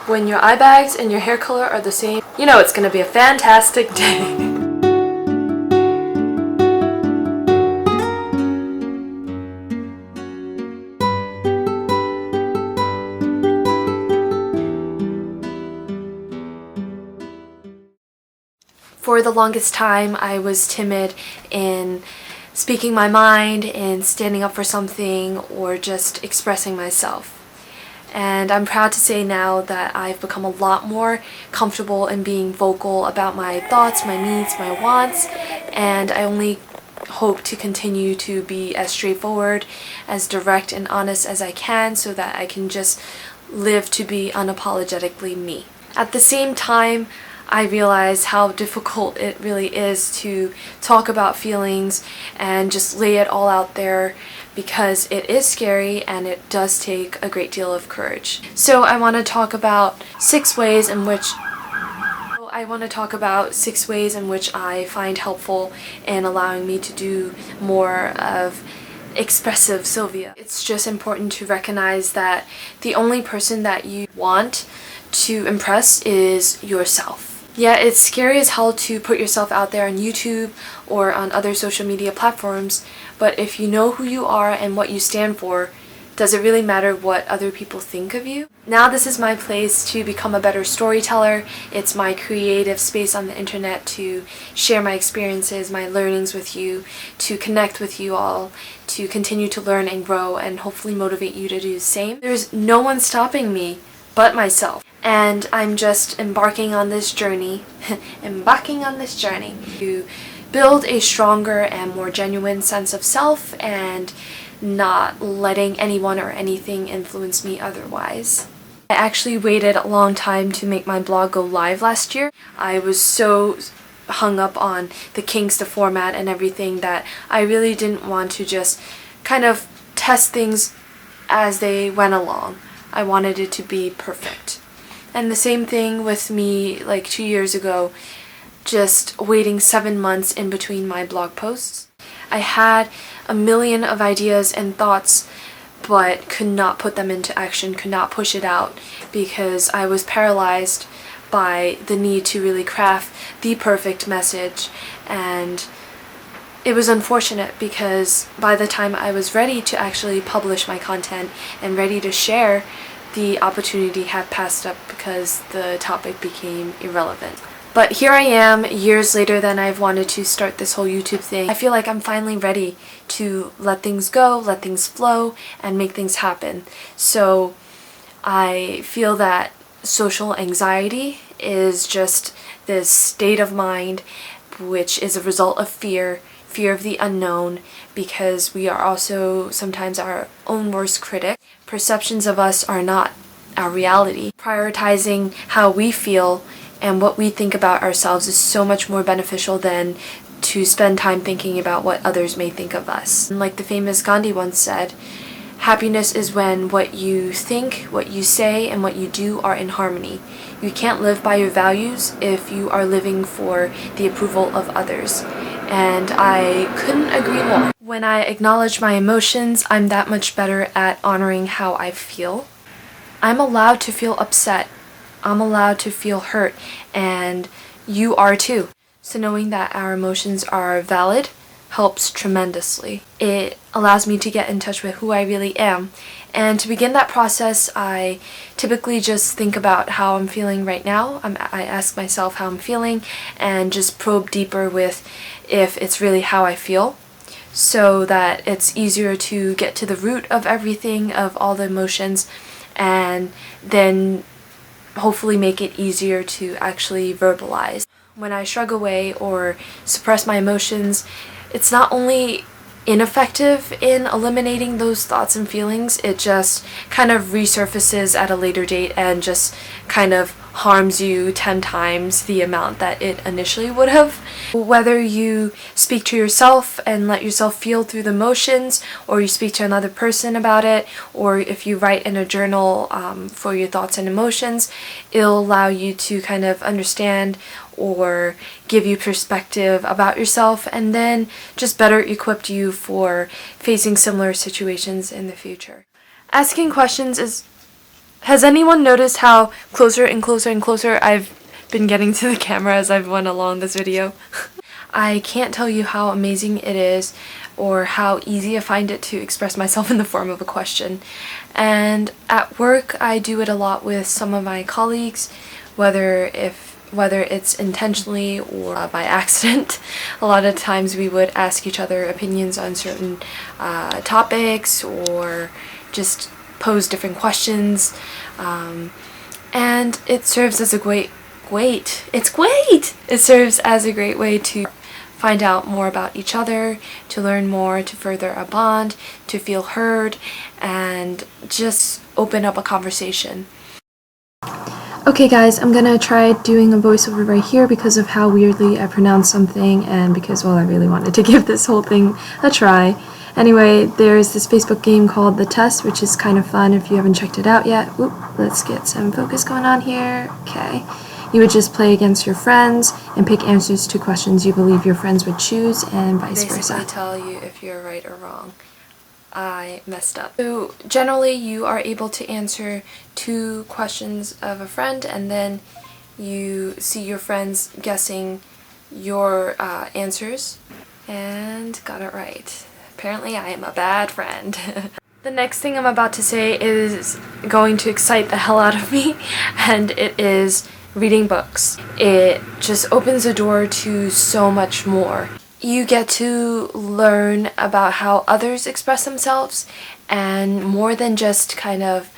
When your eye bags and your hair color are the same, you know it's gonna be a fantastic day. For the longest time, I was timid in speaking my mind, in standing up for something, or just expressing myself. And I'm proud to say now that I've become a lot more comfortable in being vocal about my thoughts, my needs, my wants, and I only hope to continue to be as straightforward, as direct and honest as I can so that I can just live to be unapologetically me. At the same time, I realize how difficult it really is to talk about feelings and just lay it all out there because it is scary and it does take a great deal of courage. So I want to talk about 6 ways in which I find helpful in allowing me to do more of expressive Sylvia. It's just important to recognize that the only person that you want to impress is yourself. Yeah, it's scary as hell to put yourself out there on YouTube or on other social media platforms, but if you know who you are and what you stand for, does it really matter what other people think of you? Now this is my place to become a better storyteller. It's my creative space on the internet to share my experiences, my learnings with you, to connect with you all, to continue to learn and grow and hopefully motivate you to do the same. There's no one stopping me but myself. And I'm just embarking on this journey to build a stronger and more genuine sense of self and not letting anyone or anything influence me otherwise. I actually waited a long time to make my blog go live last year. I was so hung up on the kinks, the format, and everything that I really didn't want to just kind of test things as they went along. I wanted it to be perfect. And the same thing with me like 2 years ago, just waiting 7 months in between my blog posts. I had a million of ideas and thoughts, but could not put them into action, could not push it out because I was paralyzed by the need to really craft the perfect message. And it was unfortunate because by the time I was ready to actually publish my content and ready to share, the opportunity had passed up because the topic became irrelevant. But here I am, years later than I've wanted to start this whole YouTube thing. I feel like I'm finally ready to let things go, let things flow, and make things happen. So I feel that social anxiety is just this state of mind which is a result of fear of the unknown, because we are also sometimes our own worst critic. Perceptions of us are not our reality. Prioritizing how we feel and what we think about ourselves is so much more beneficial than to spend time thinking about what others may think of us. And like the famous Gandhi once said, happiness is when what you think, what you say, and what you do are in harmony. You can't live by your values if you are living for the approval of others. And I couldn't agree more. When I acknowledge my emotions, I'm that much better at honoring how I feel. I'm allowed to feel upset. I'm allowed to feel hurt, and you are too. So knowing that our emotions are valid helps tremendously. It allows me to get in touch with who I really am. And to begin that process, I typically just think about how I'm feeling right now. I ask myself how I'm feeling and just probe deeper with if it's really how I feel, so that it's easier to get to the root of everything, of all the emotions, and then hopefully make it easier to actually verbalize. When I shrug away or suppress my emotions, it's not only ineffective in eliminating those thoughts and feelings, it just kind of resurfaces at a later date and just kind of harms you 10 times the amount that it initially would have. Whether you speak to yourself and let yourself feel through the motions, or you speak to another person about it, or if you write in a journal for your thoughts and emotions, it'll allow you to kind of understand or give you perspective about yourself, and then just better equip you for facing similar situations in the future. Asking questions is Has anyone noticed how closer and closer and closer I've been getting to the camera as I've went along this video? I can't tell you how amazing it is or how easy I find it to express myself in the form of a question. And at work I do it a lot with some of my colleagues, whether it's intentionally or by accident. A lot of times we would ask each other opinions on certain topics or just pose different questions, and it serves as a It serves as a great way to find out more about each other, to learn more, to further a bond, to feel heard, and just open up a conversation. Okay guys, I'm gonna try doing a voiceover right here because of how weirdly I pronounced something and because, well, I really wanted to give this whole thing a try. Anyway, there's this Facebook game called The Test, which is kind of fun if you haven't checked it out yet. Oop, let's get some focus going on here. Okay. You would just play against your friends and pick answers to questions you believe your friends would choose and vice versa. Basically tell you if you're right or wrong. I messed up. So generally you are able to answer 2 questions of a friend and then you see your friends guessing your answers, and got it right. Apparently I am a bad friend. The next thing I'm about to say is going to excite the hell out of me, and it is reading books. It just opens the door to so much more. You get to learn about how others express themselves, and more than just kind of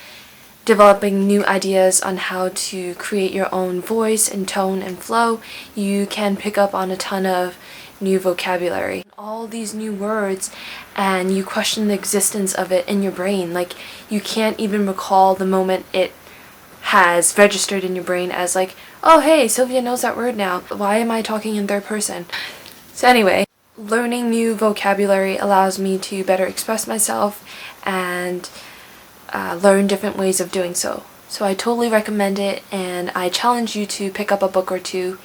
developing new ideas on how to create your own voice and tone and flow, you can pick up on a ton of new vocabulary. All these new words, and you question the existence of it in your brain. Like, you can't even recall the moment it has registered in your brain as like, oh hey, Sylvia knows that word now. Why am I talking in third person? So anyway, learning new vocabulary allows me to better express myself and learn different ways of doing so. So I totally recommend it, and I challenge you to pick up a book or 2,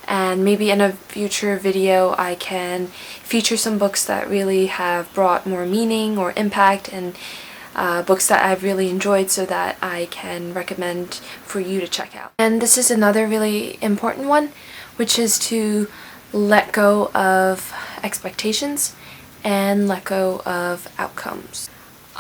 and maybe in a future video I can feature some books that really have brought more meaning or impact, and books that I've really enjoyed so that I can recommend for you to check out. And this is another really important one, which is to let go of expectations and let go of outcomes.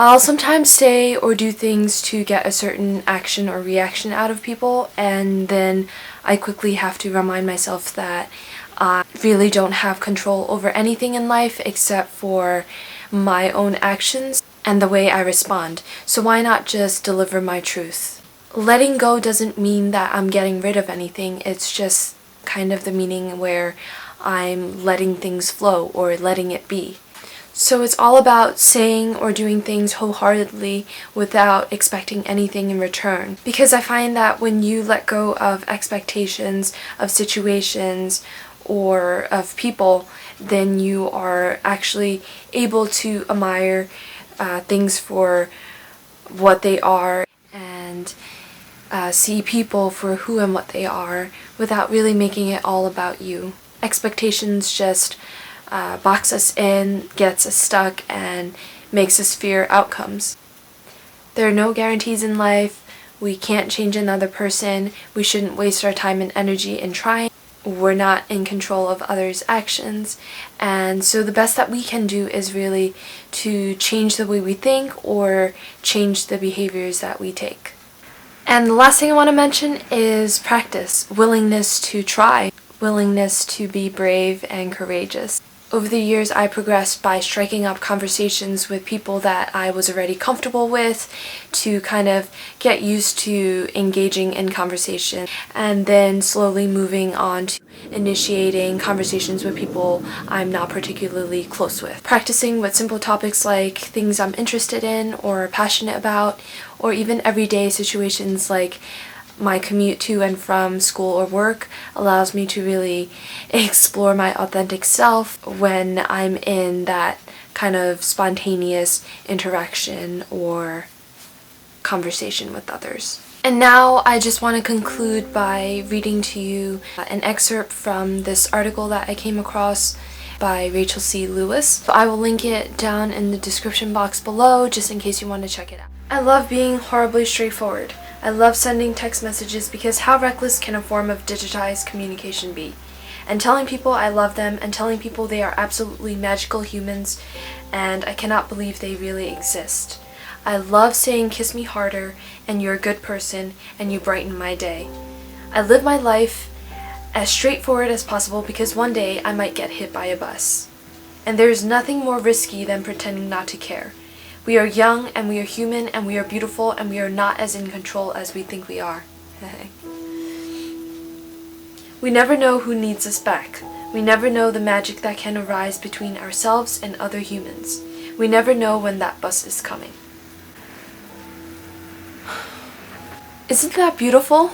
I'll sometimes say or do things to get a certain action or reaction out of people, and then I quickly have to remind myself that I really don't have control over anything in life except for my own actions and the way I respond. So why not just deliver my truth? Letting go doesn't mean that I'm getting rid of anything. It's just kind of the meaning where I'm letting things flow or letting it be. So it's all about saying or doing things wholeheartedly without expecting anything in return. Because I find that when you let go of expectations, of situations, or of people, then you are actually able to admire things for what they are and see people for who and what they are without really making it all about you. Expectations just box us in, gets us stuck, and makes us fear outcomes. There are no guarantees in life. We can't change another person. We shouldn't waste our time and energy in trying. We're not in control of others' actions, and so the best that we can do is really to change the way we think or change the behaviors that we take. And the last thing I want to mention is practice, willingness to try, willingness to be brave and courageous. Over the years, I progressed by striking up conversations with people that I was already comfortable with to kind of get used to engaging in conversation, and then slowly moving on to initiating conversations with people I'm not particularly close with. Practicing with simple topics like things I'm interested in or passionate about, or even everyday situations like my commute to and from school or work allows me to really explore my authentic self when I'm in that kind of spontaneous interaction or conversation with others. And now I just want to conclude by reading to you an excerpt from this article that I came across by Rachel C. Lewis. So I will link it down in the description box below just in case you want to check it out. I love being horribly straightforward. I love sending text messages because how reckless can a form of digitized communication be? And telling people I love them and telling people they are absolutely magical humans and I cannot believe they really exist. I love saying kiss me harder and you're a good person and you brighten my day. I live my life as straightforward as possible because one day I might get hit by a bus. And there is nothing more risky than pretending not to care. We are young and we are human and we are beautiful and we are not as in control as we think we are. We never know who needs us back. We never know the magic that can arise between ourselves and other humans. We never know when that bus is coming. Isn't that beautiful?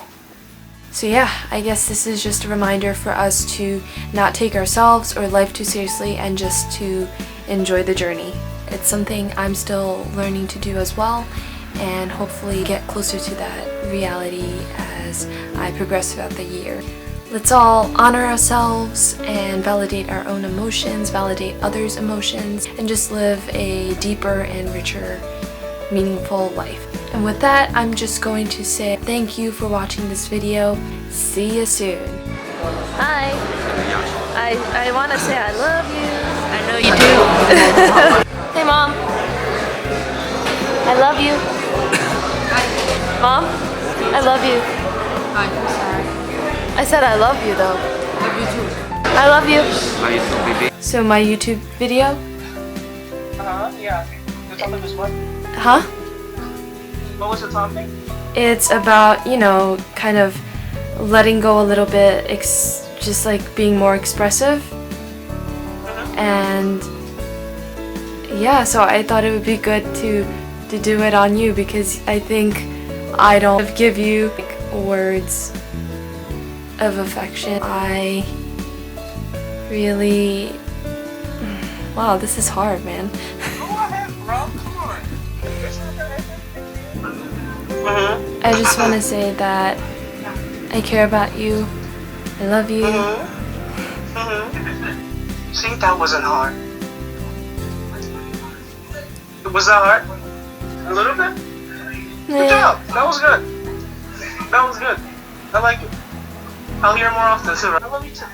So yeah, I guess this is just a reminder for us to not take ourselves or life too seriously and just to enjoy the journey. It's something I'm still learning to do as well, and hopefully get closer to that reality as I progress throughout the year. Let's all honor ourselves and validate our own emotions, validate others' emotions, and just live a deeper and richer, meaningful life. And with that, I'm just going to say thank you for watching this video. See you soon. Hi. I want to say I love you. I know you do. Hey Mom. I love you. Mom, I love you. Hi, I'm sorry. I said I love you though. Love you too. I love you. My YouTube baby. So my YouTube video? Yeah. The topic was what? Huh? What was the topic? It's about, you know, kind of letting go a little bit, just like being more expressive. And yeah, so I thought it would be good to do it on you because I think I don't give you like, words of affection. I really... Wow, this is hard, man. Go ahead, bro. Come on. I just want to say that I care about you. I love you. See, that wasn't hard. Was that hard? A little bit? Good job. That was good. That was good. I like it. I'll hear more often. I love you too.